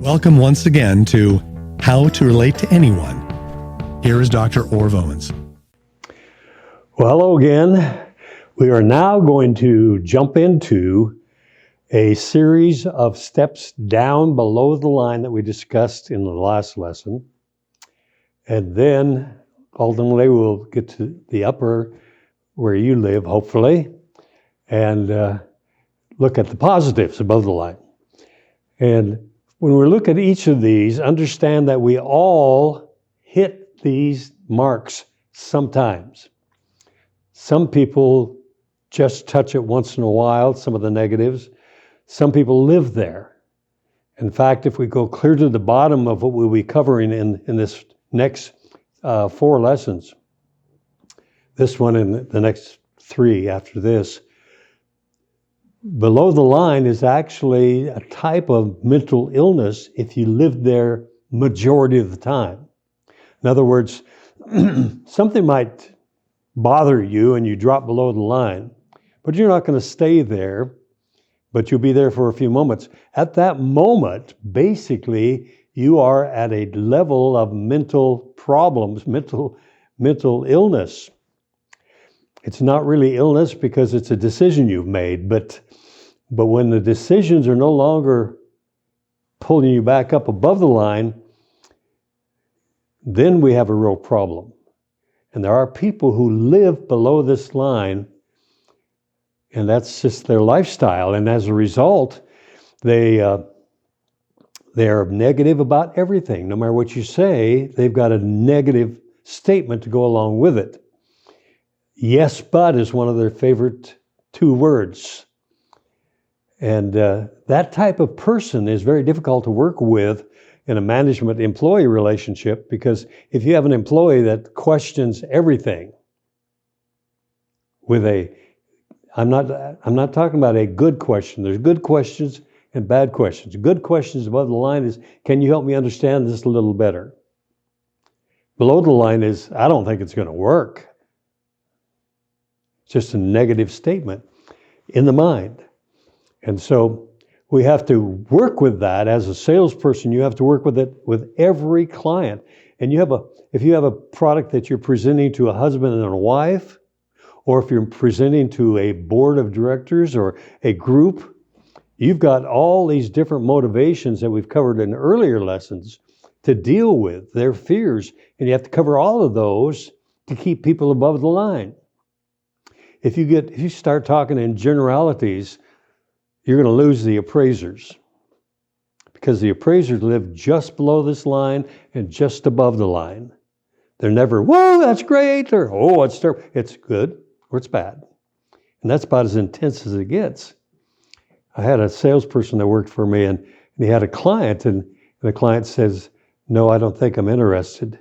Welcome once again to How to Relate to Anyone. Here is Dr. Orv Owens. Well, hello again. We are now going to jump into a series of steps down below the line that we discussed in the last lesson. And then ultimately we'll get to the upper where you live, hopefully, and look at the positives above the line. And when we look at each of these, understand that we all hit these marks sometimes. Some people just touch it once in a while, some of the negatives. Some people live there. In fact, if we go clear to the bottom of what we'll be covering in this next 4 lessons, this one and the next 3 after this, below the line is actually a type of mental illness if you live there majority of the time. In other words, something might bother you and you drop below the line, but you're not going to stay there, but you'll be there for a few moments. At that moment, basically, you are at a level of mental problems, mental illness. It's not really illness because it's a decision you've made, but when the decisions are no longer pulling you back up above the line, then we have a real problem. And there are people who live below this line, and that's just their lifestyle. And as a result, they're negative about everything. No matter what you say, they've got a negative statement to go along with it. Yes, but is one of their favorite 2 words. And that type of person is very difficult to work with in a management-employee relationship, because if you have an employee that questions everything with I'm not talking about a good question. There's good questions and bad questions. Good questions above the line is, can you help me understand this a little better? Below the line is, I don't think it's going to work. It's just a negative statement in the mind. And so we have to work with that. As a salesperson, you have to work with it with every client. And if you have a product that you're presenting to a husband and a wife, or if you're presenting to a board of directors or a group, you've got all these different motivations that we've covered in earlier lessons to deal with their fears. And you have to cover all of those to keep people above the line. If you start talking in generalities, you're going to lose the appraisers, because the appraisers live just below this line and just above the line. They're never, whoa, that's great, or, oh, it's terrible. It's good or it's bad. And that's about as intense as it gets. I had a salesperson that worked for me, and he had a client, and the client says, no, I don't think I'm interested.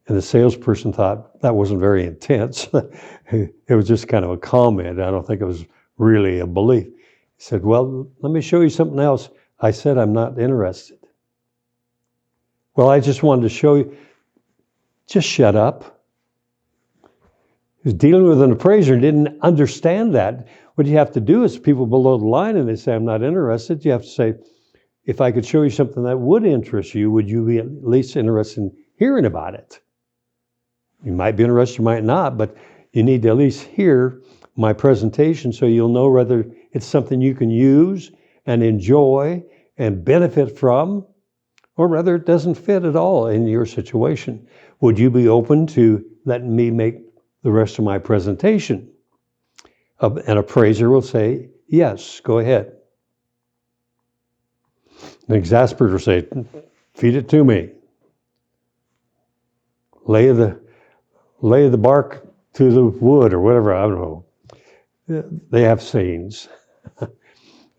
And the salesperson thought that wasn't very intense. It was just kind of a comment. I don't think it was really a belief. He said, well, let me show you something else. I said, I'm not interested. Well, I just wanted to show you. Just shut up. He was dealing with an appraiser and didn't understand that. What you have to do is, people below the line and they say, I'm not interested, you have to say, if I could show you something that would interest you, would you be at least interested in hearing about it? You might be interested, you might not, but you need to at least hear my presentation so you'll know whether it's something you can use and enjoy and benefit from, or whether it doesn't fit at all in your situation. Would you be open to letting me make the rest of my presentation? An appraiser will say, yes, go ahead. An exasperator will say, feed it to me. Lay the bark to the wood, or whatever, I don't know. They have sayings.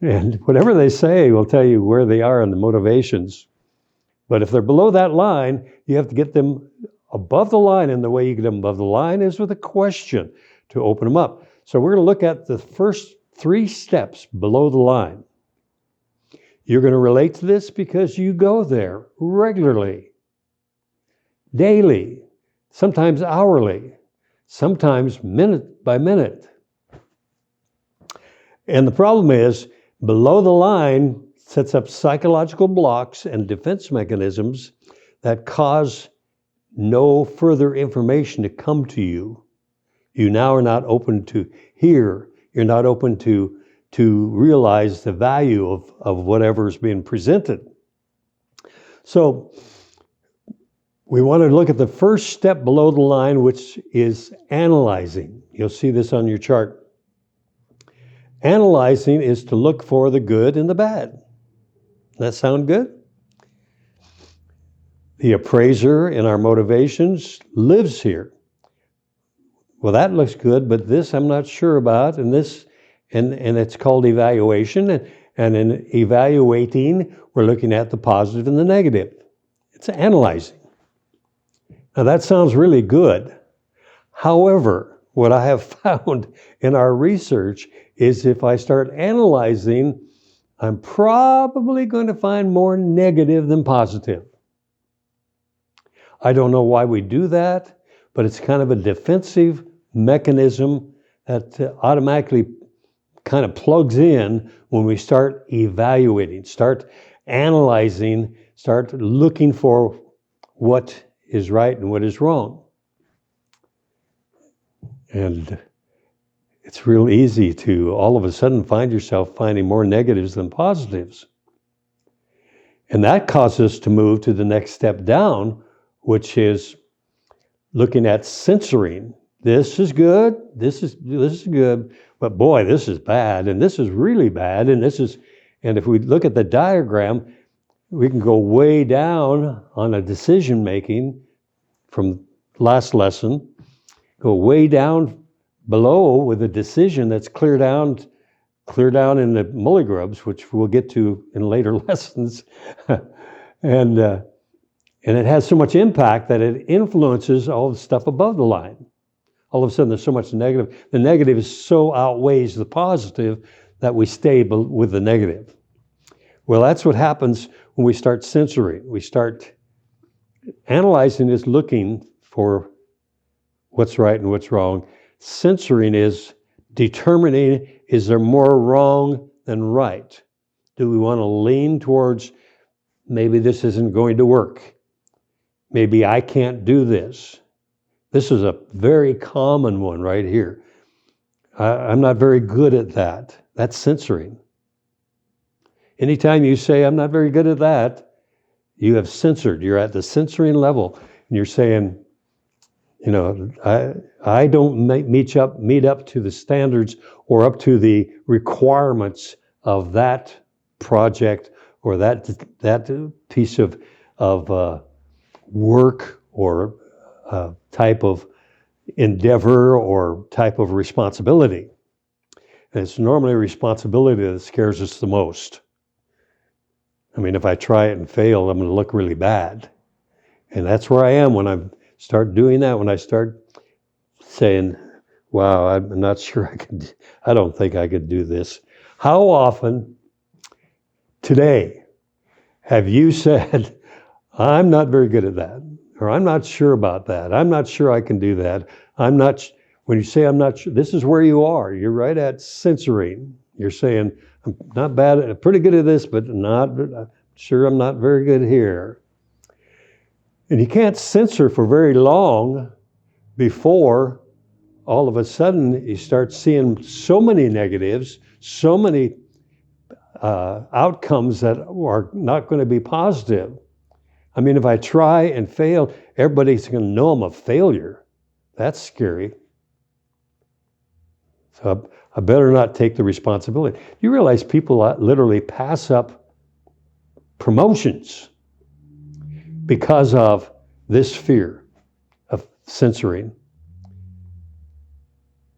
And whatever they say will tell you where they are in the motivations. But if they're below that line, you have to get them above the line, and the way you get them above the line is with a question to open them up. So we're going to look at the first 3 steps below the line. You're going to relate to this because you go there regularly, daily, sometimes hourly, sometimes minute by minute. And the problem is, below the line, sets up psychological blocks and defense mechanisms that cause no further information to come to you. You now are not open to hear. You're not open to realize the value of whatever is being presented. So we want to look at the first step below the line, which is analyzing. You'll see this on your chart. Analyzing is to look for the good and the bad. That sound good? The appraiser in our motivations lives here. Well, that looks good, but this I'm not sure about, and this, and it's called evaluation. And in evaluating, we're looking at the positive and the negative. It's analyzing. Now that sounds really good. However, what I have found in our research is if I start analyzing, I'm probably going to find more negative than positive. I don't know why we do that, but it's kind of a defensive mechanism that automatically kind of plugs in when we start evaluating, start analyzing, start looking for what is right and what is wrong. And it's real easy to all of a sudden find yourself finding more negatives than positives. And that causes us to move to the next step down, which is looking at censoring. This is good, this is good, but boy, this is bad, and this is really bad, and if we look at the diagram, we can go way down on a decision making from last lesson, go way down below with a decision that's clear down in the mully grubs, which we'll get to in later lessons. And it has so much impact that it influences all the stuff above the line. All of a sudden there's so much negative. The negative so outweighs the positive that we stay with the negative. Well, that's what happens when we start censoring. We start analyzing is looking for what's right and what's wrong. Censoring is determining, is there more wrong than right? Do we want to lean towards, maybe this isn't going to work? Maybe I can't do this. This is a very common one right here. I'm not very good at that. That's censoring. Anytime you say, I'm not very good at that, you have censored. You're at the censoring level. And you're saying, you know, I don't meet up to the standards or up to the requirements of that project or that piece of work or type of endeavor or type of responsibility. And it's normally responsibility that scares us the most. I mean, if I try it and fail, I'm going to look really bad. And that's where I am when I start doing that, when I start saying, wow, I'm not sure I don't think I could do this. How often today have you said, I'm not very good at that, or I'm not sure about that, I'm not sure I can do that, when you say I'm not sure, this is where you are. You're right at censoring. You're saying, I'm not bad, I'm pretty good at this, but I'm not very good here. And you can't censor for very long before all of a sudden you start seeing so many negatives, so many outcomes that are not going to be positive. I mean, if I try and fail, everybody's going to know I'm a failure. That's scary. So I better not take the responsibility. You realize people literally pass up promotions because of this fear of censoring.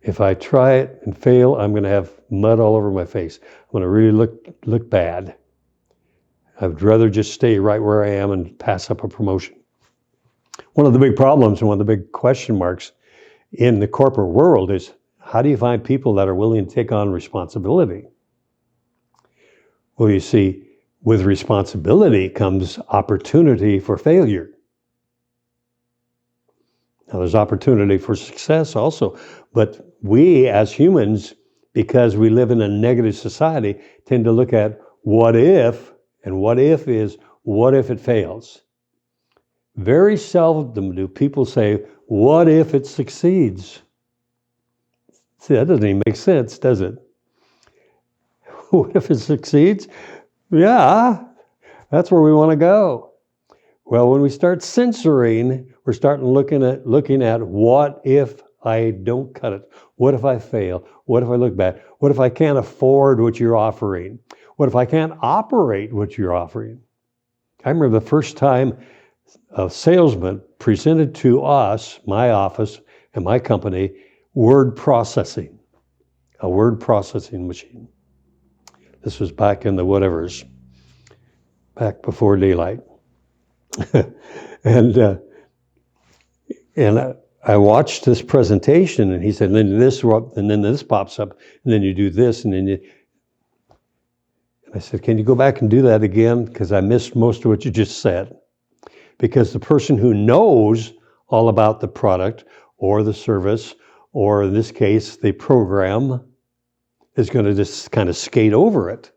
If I try it and fail, I'm going to have mud all over my face. I'm going to really look bad. I'd rather just stay right where I am and pass up a promotion. One of the big problems and one of the big question marks in the corporate world is, how do you find people that are willing to take on responsibility? Well, you see, with responsibility comes opportunity for failure. Now, there's opportunity for success also, but we as humans, because we live in a negative society, tend to look at what if, and what if is, what if it fails? Very seldom do people say, what if it succeeds? See, that doesn't even make sense, does it? What if it succeeds? Yeah, that's where we want to go. Well, when we start censoring, we're starting looking at what if I don't cut it? What if I fail? What if I look bad? What if I can't afford what you're offering? What if I can't operate what you're offering? I remember the first time a salesman presented to us, my office and my company, word processing, a word processing machine. This was back in the whatevers, back before daylight. and I watched this presentation, and he said, and then this pops up, and then you do this, and then you. And I said, can you go back and do that again? Because I missed most of what you just said. Because the person who knows all about the product or the service, or in this case, the program, is going to just kind of skate over it.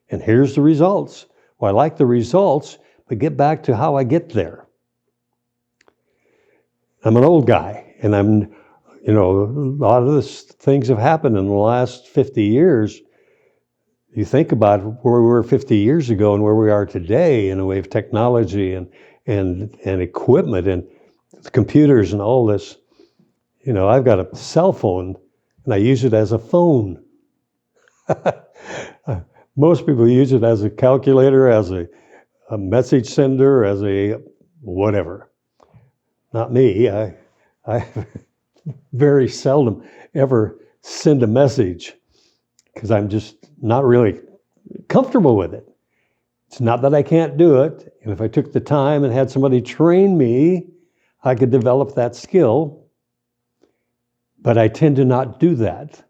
And here's the results. Well, I like the results, but get back to how I get there. I'm an old guy, and a lot of these things have happened in the last 50 years. You think about where we were 50 years ago and where we are today in a way of technology and equipment and computers and all this. I've got a cell phone and I use it as a phone. Most people use it as a calculator, as a message sender, as a whatever. Not me. I very seldom ever send a message because I'm just not really comfortable with it. It's not that I can't do it. And if I took the time and had somebody train me, I could develop that skill. But I tend to not do that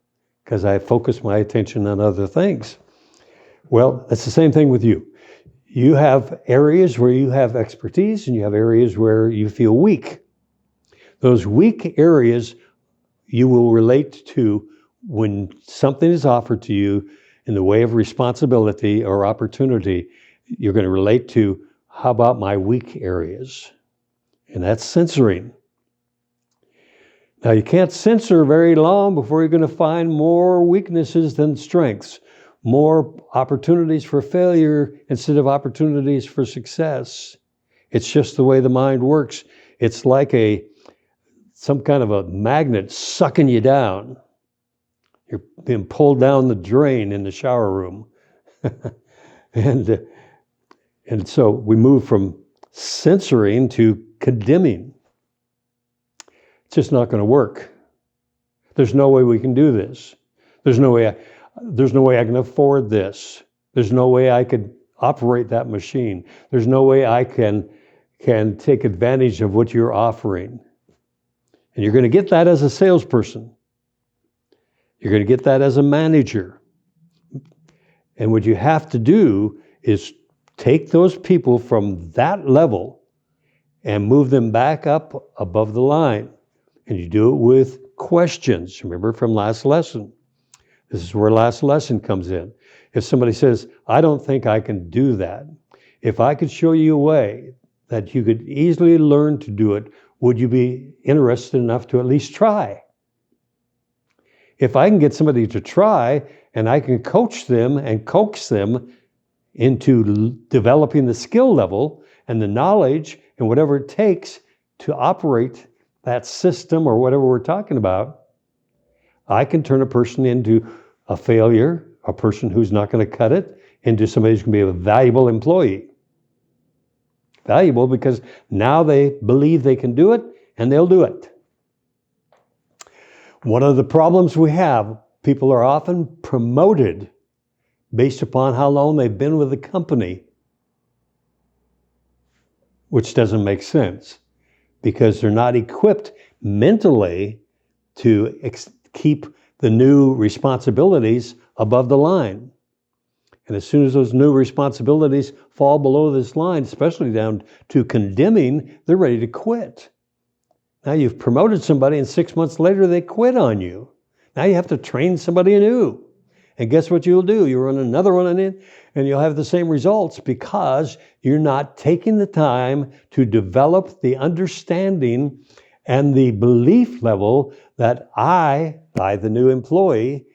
because I focus my attention on other things. Well, it's the same thing with you. You have areas where you have expertise and you have areas where you feel weak. Those weak areas you will relate to when something is offered to you in the way of responsibility or opportunity. You're going to relate to, how about my weak areas? And that's censoring. Now, you can't censor very long before you're going to find more weaknesses than strengths, more opportunities for failure instead of opportunities for success. It's just the way the mind works. It's like some kind of a magnet sucking you down. You're being pulled down the drain in the shower room. And so we move from censoring to condemning. It's just not going to work. There's no way we can do this. There's no way I can afford this. There's no way I could operate that machine. There's no way I can take advantage of what you're offering. And you're going to get that as a salesperson. You're going to get that as a manager. And what you have to do is take those people from that level and move them back up above the line. And you do it with questions. Remember from last lesson. This is where last lesson comes in. If somebody says, I don't think I can do that. If I could show you a way that you could easily learn to do it, would you be interested enough to at least try? If I can get somebody to try and I can coach them and coax them into developing the skill level and the knowledge and whatever it takes to operate that system or whatever we're talking about, I can turn a person into a failure, a person who's not going to cut it, into somebody who's going to be a valuable employee. Valuable because now they believe they can do it and they'll do it. One of the problems we have, people are often promoted based upon how long they've been with the company, which doesn't make sense because they're not equipped mentally to keep the new responsibilities above the line. And as soon as those new responsibilities fall below this line, especially down to condemning, they're ready to quit. Now you've promoted somebody and 6 months later they quit on you. Now you have to train somebody anew. And guess what you'll do? You'll run another one in, and you'll have the same results because you're not taking the time to develop the understanding and the belief level that I, the new employee,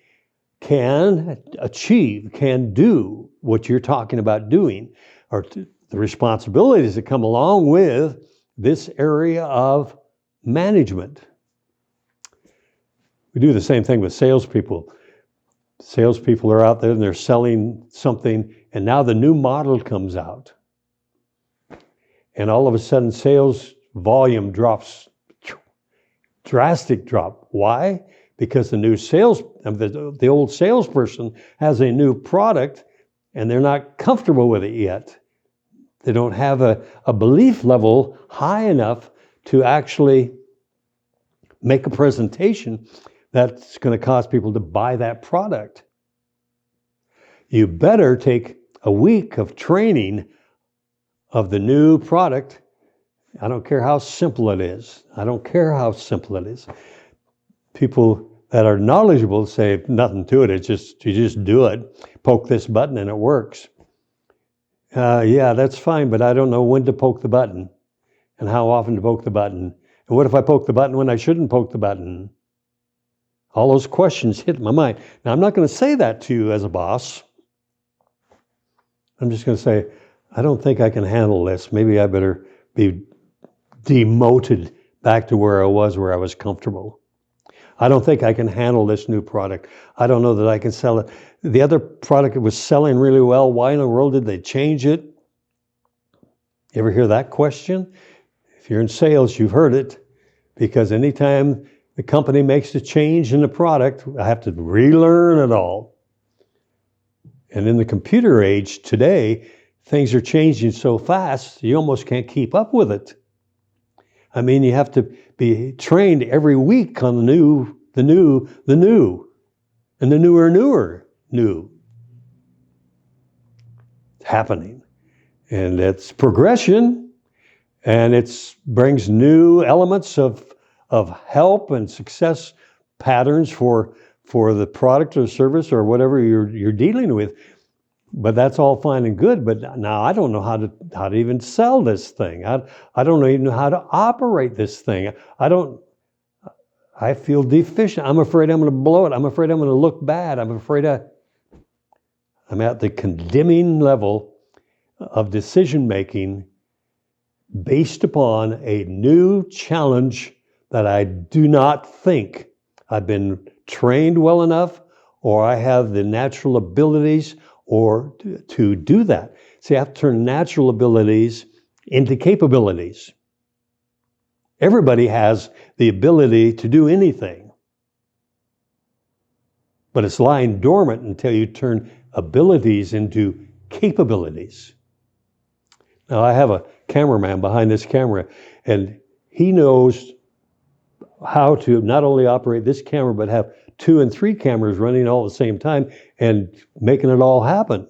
can achieve, can do what you're talking about doing, or the responsibilities that come along with this area of management. We do the same thing with salespeople. Salespeople are out there and they're selling something, and now the new model comes out. And all of a sudden, sales volume drops, drastic drop. Why? Because the old salesperson has a new product and they're not comfortable with it yet. They don't have a belief level high enough to actually make a presentation that's going to cause people to buy that product. You better take a week of training of the new product. I don't care how simple it is. I don't care how simple it is. People that are knowledgeable say nothing to it. It's just, you just do it. Poke this button and it works. Yeah, that's fine, but I don't know when to poke the button and how often to poke the button. And what if I poke the button when I shouldn't poke the button? All those questions hit my mind. Now, I'm not going to say that to you as a boss. I'm just going to say, I don't think I can handle this. Maybe I better be demoted back to where I was comfortable. I don't think I can handle this new product. I don't know that I can sell it. The other product was selling really well. Why in the world did they change it? You ever hear that question? If you're in sales, you've heard it. Because anytime the company makes a change in the product, I have to relearn it all. And in the computer age today, things are changing so fast, you almost can't keep up with it. I mean, you have to be trained every week on the new, and the newer new. It's happening. And it's progression, and it brings new elements of help and success patterns for the product or service or whatever you're dealing with. But that's all fine and good. But now I don't know how to even sell this thing. I don't even know how to operate this thing. I feel deficient. I'm afraid I'm going to blow it. I'm afraid I'm going to look bad. I'm at the condemning level of decision making based upon a new challenge that I do not think I've been trained well enough, or I have the natural abilities or to do that. See, I have to turn natural abilities into capabilities. Everybody has the ability to do anything, but it's lying dormant until you turn abilities into capabilities. Now, I have a cameraman behind this camera, and he knows how to not only operate this camera, but have 2 and 3 cameras running all at the same time and making it all happen.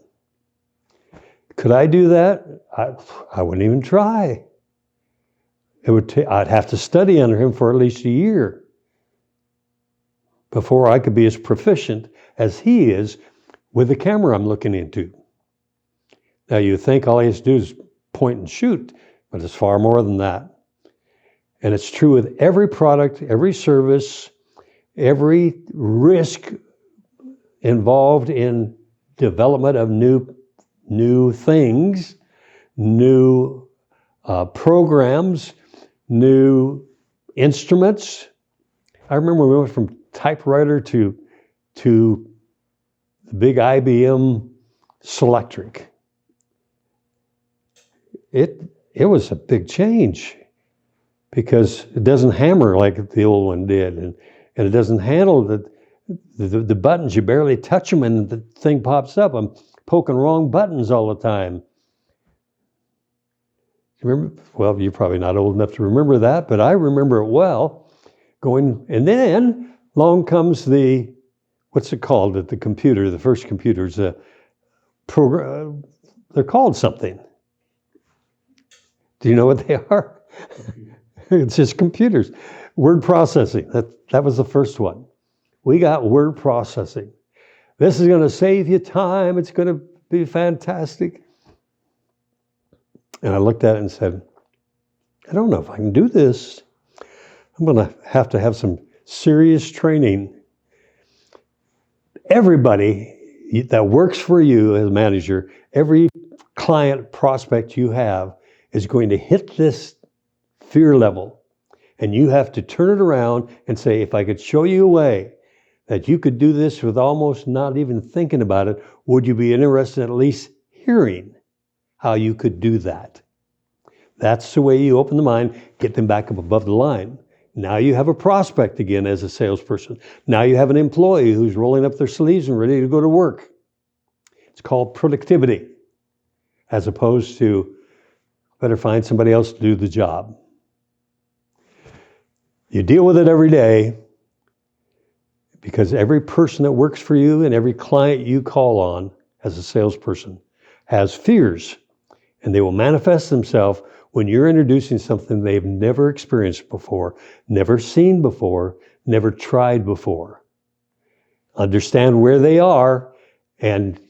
Could I do that? I wouldn't even try. I'd have to study under him for at least a year before I could be as proficient as he is with the camera I'm looking into. Now, you think all he has to do is point and shoot, but it's far more than that. And it's true with every product, every service, every risk involved in development of new things, new programs, new instruments. I remember we went from typewriter to the big IBM Selectric. It was a big change because it doesn't hammer like the old one did, and it doesn't handle the buttons. You barely touch them and the thing pops up. I'm poking wrong buttons all the time. Remember? Well, you're probably not old enough to remember that, but I remember it well. And then along comes what's it called at the computer? The first computers, program. They're called something. Do you know what they are? It's just computers. Word processing. That was the first one. We got word processing. This is going to save you time. It's going to be fantastic. And I looked at it and said, I don't know if I can do this. I'm going to have some serious training. Everybody that works for you as a manager, every client prospect you have is going to hit this fear level. And you have to turn it around and say, if I could show you a way that you could do this with almost not even thinking about it, would you be interested in at least hearing how you could do that? That's the way you open the mind, get them back up above the line. Now you have a prospect again as a salesperson. Now you have an employee who's rolling up their sleeves and ready to go to work. It's called productivity, as opposed to better find somebody else to do the job. You deal with it every day because every person that works for you and every client you call on as a salesperson has fears, and they will manifest themselves when you're introducing something they've never experienced before, never seen before, never tried before. Understand where they are and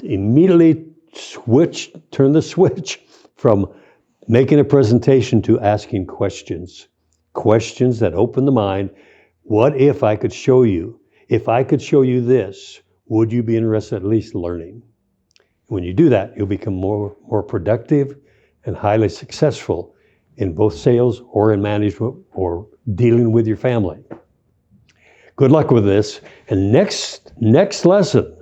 immediately turn the switch from making a presentation to asking questions. Questions that open the mind. What if I could show you? If I could show you this, would you be interested at least learning? When you do that, you'll become more productive and highly successful in both sales or in management or dealing with your family. Good luck with this. And next lesson,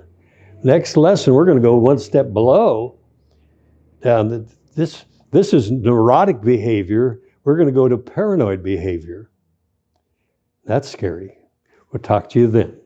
we're going to go one step below. This is neurotic behavior. We're going to go to paranoid behavior. That's scary. We'll talk to you then.